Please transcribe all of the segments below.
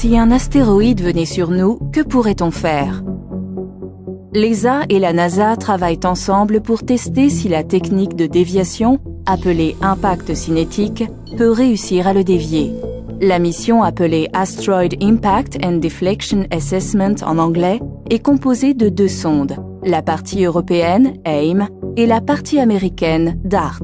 Si un astéroïde venait sur nous, que pourrait-on faire? L'ESA et la NASA travaillent ensemble pour tester si la technique de déviation, appelée impact cinétique, peut réussir à le dévier. La mission appelée Asteroid Impact and Deflection Assessment en anglais est composée de 2 sondes, la partie européenne, AIM, et la partie américaine, DART.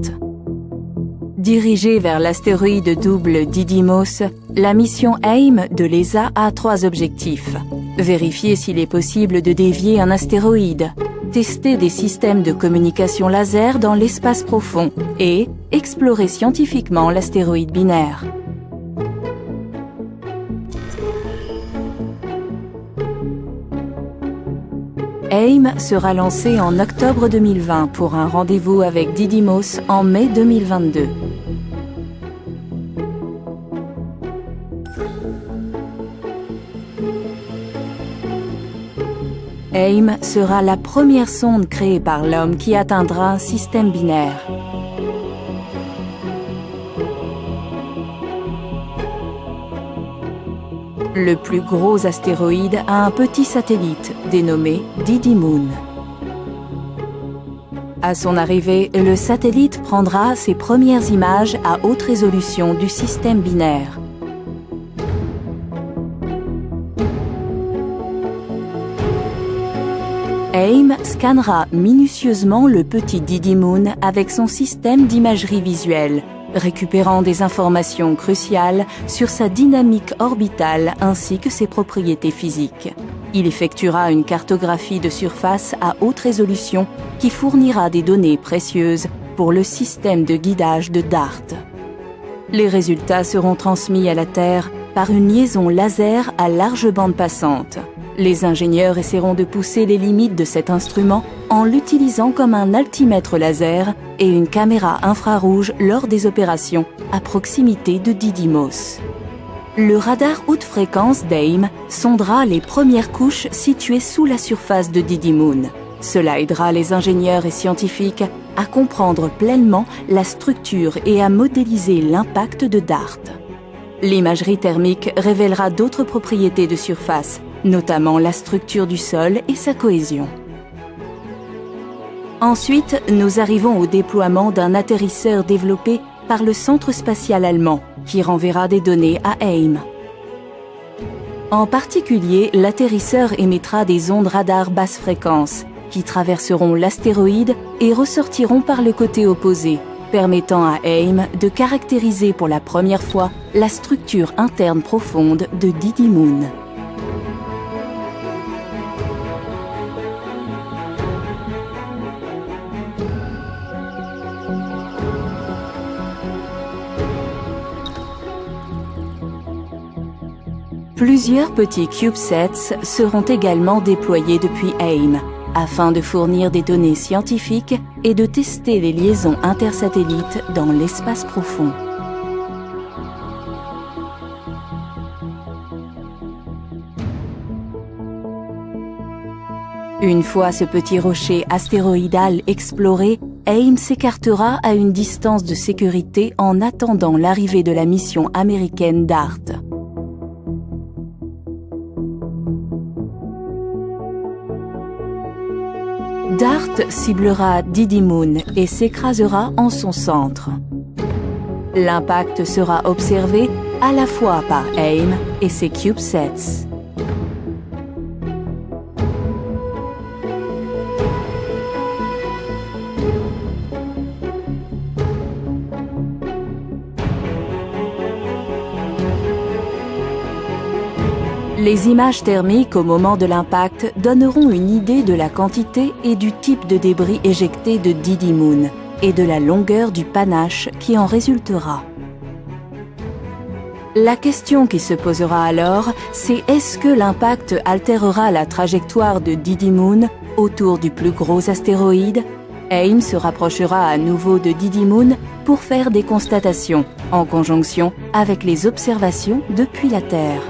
Dirigée vers l'astéroïde double Didymos, la mission AIM de l'ESA a 3 objectifs. Vérifier s'il est possible de dévier un astéroïde, tester des systèmes de communication laser dans l'espace profond et explorer scientifiquement l'astéroïde binaire. AIM sera lancé en octobre 2020 pour un rendez-vous avec Didymos en mai 2022. AIM sera la première sonde créée par l'homme qui atteindra un système binaire. Le plus gros astéroïde a un petit satellite dénommé Didymoon. À son arrivée, le satellite prendra ses premières images à haute résolution du système binaire. AIM scannera minutieusement le petit Didymoon avec son système d'imagerie visuelle, récupérant des informations cruciales sur sa dynamique orbitale ainsi que ses propriétés physiques. Il effectuera une cartographie de surface à haute résolution qui fournira des données précieuses pour le système de guidage de DART. Les résultats seront transmis à la Terre par une liaison laser à large bande passante. Les ingénieurs essaieront de pousser les limites de cet instrument en l'utilisant comme un altimètre laser et une caméra infrarouge lors des opérations à proximité de Didymos. Le radar haute fréquence d'AIM sondera les premières couches situées sous la surface de Didymoon. Cela aidera les ingénieurs et scientifiques à comprendre pleinement la structure et à modéliser l'impact de DART. L'imagerie thermique révélera d'autres propriétés de surface, notamment la structure du sol et sa cohésion. Ensuite, nous arrivons au déploiement d'un atterrisseur développé par le Centre spatial allemand, qui renverra des données à AIM. En particulier, l'atterrisseur émettra des ondes radar basse fréquence, qui traverseront l'astéroïde et ressortiront par le côté opposé, permettant à AIM de caractériser pour la première fois la structure interne profonde de Didymoon. Plusieurs petits CubeSats seront également déployés depuis AIM, afin de fournir des données scientifiques et de tester les liaisons intersatellites dans l'espace profond. Une fois ce petit rocher astéroïdal exploré, AIM s'écartera à une distance de sécurité en attendant l'arrivée de la mission américaine DART. DART ciblera Didymoon et s'écrasera en son centre. L'impact sera observé à la fois par AIM et ses CubeSats. Les images thermiques au moment de l'impact donneront une idée de la quantité et du type de débris éjectés de Didymoon et de la longueur du panache qui en résultera. La question qui se posera alors, c'est est-ce que l'impact altérera la trajectoire de Didymoon autour du plus gros astéroïde? AIM se rapprochera à nouveau de Didymoon pour faire des constatations, en conjonction avec les observations depuis la Terre.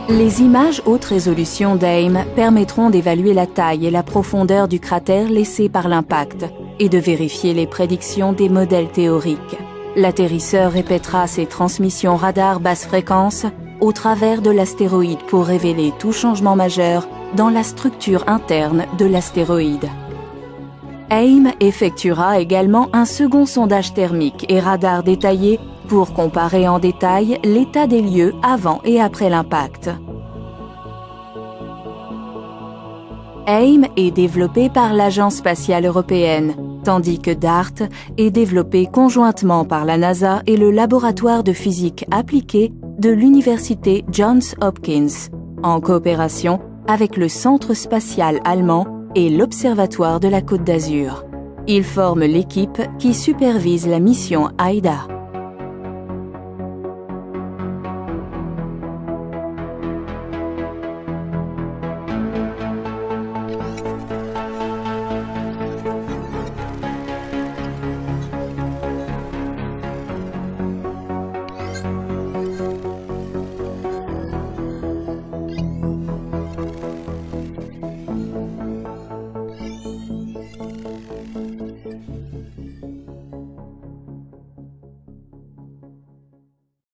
Les images haute résolution d'AIM permettront d'évaluer la taille et la profondeur du cratère laissé par l'impact, et de vérifier les prédictions des modèles théoriques. L'atterrisseur répétera ses transmissions radar basse fréquence au travers de l'astéroïde pour révéler tout changement majeur dans la structure interne de l'astéroïde. AIM effectuera également un second sondage thermique et radar détaillé pour comparer en détail l'état des lieux avant et après l'impact. AIM est développé par l'Agence spatiale européenne, tandis que DART est développé conjointement par la NASA et le laboratoire de physique appliquée de l'université Johns Hopkins, en coopération avec le Centre spatial allemand et l'Observatoire de la Côte d'Azur. Ils forment l'équipe qui supervise la mission AIDA.